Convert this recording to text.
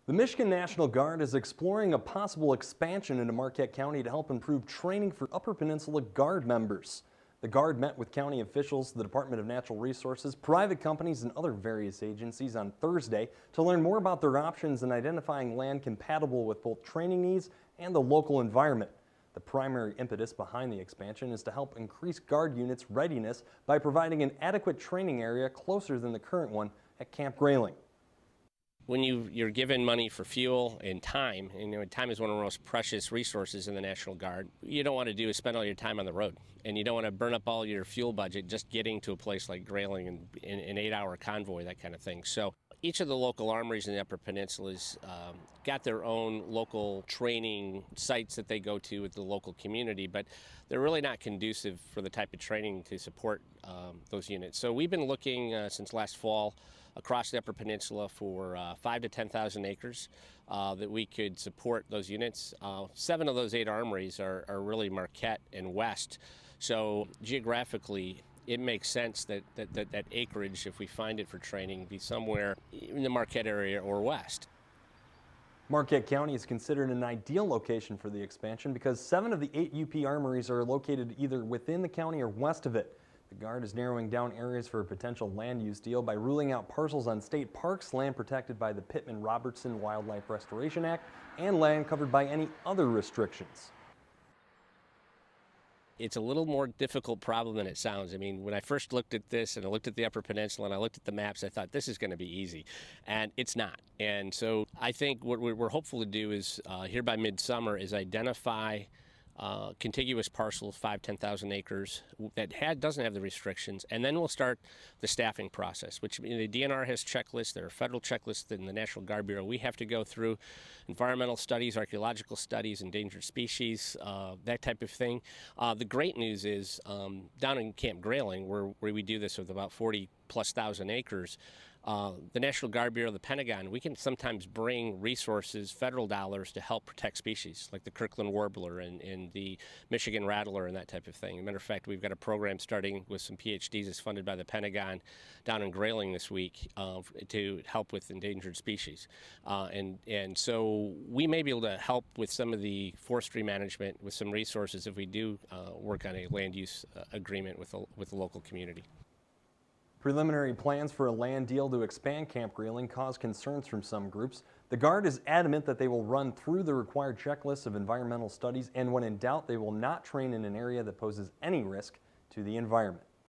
The Michigan National Guard is exploring a possible expansion into Marquette County to help improve training for Upper Peninsula Guard members. The Guard met with county officials, the Department of Natural Resources, private companies, and other various agencies on Thursday to learn more about their options in identifying land compatible with both training needs and the local environment. The primary impetus behind the expansion is to help increase Guard units' readiness by providing an adequate training area closer than the current one at Camp Grayling. When you're given money for fuel and time, and time is one of the most precious resources in the National Guard, you don't want to do is spend all your time on the road. And you don't want to burn up all your fuel budget just getting to a place like Grayling and an 8-hour convoy, that kind of thing. So each of the local armories in the Upper Peninsula's got their own local training sites that they go to with the local community, but they're really not conducive for the type of training to support those units. So we've been looking since last fall across the Upper Peninsula for 5,000 to 10,000 acres that we could support those units. 7 of those 8 armories are really Marquette and West. So geographically, it makes sense that acreage, if we find it for training, be somewhere in the Marquette area or west. Marquette County is considered an ideal location for the expansion because 7 of the 8 UP armories are located either within the county or west of it. The Guard is narrowing down areas for a potential land use deal by ruling out parcels on state parks, land protected by the Pittman-Robertson Wildlife Restoration Act, and land covered by any other restrictions. It's a little more difficult problem than it sounds. I mean, when I first looked at this and I looked at the Upper Peninsula and I looked at the maps, I thought this is going to be easy, and it's not. And so I think what we're hopeful to do is here by midsummer is identify contiguous parcels, 5,000-10,000 acres that doesn't have the restrictions, and then we'll start the staffing process, which the DNR has checklists. There are federal checklists in the National Guard Bureau. We have to go through environmental studies, archaeological studies, endangered species, that type of thing. The great news is down in Camp Grayling, where we do this with about 40,000+ acres, the National Guard Bureau, the Pentagon, we can sometimes bring resources, federal dollars, to help protect species like the Kirkland warbler and the Michigan rattler and that type of thing. As a matter of fact, we've got a program starting with some PhDs that's funded by the Pentagon down in Grayling this week to help with endangered species. And so we may be able to help with some of the forestry management with some resources if we do work on a land use agreement with the local community. Preliminary plans for a land deal to expand Camp Grayling cause concerns from some groups. The Guard is adamant that they will run through the required checklists of environmental studies, and when in doubt, they will not train in an area that poses any risk to the environment.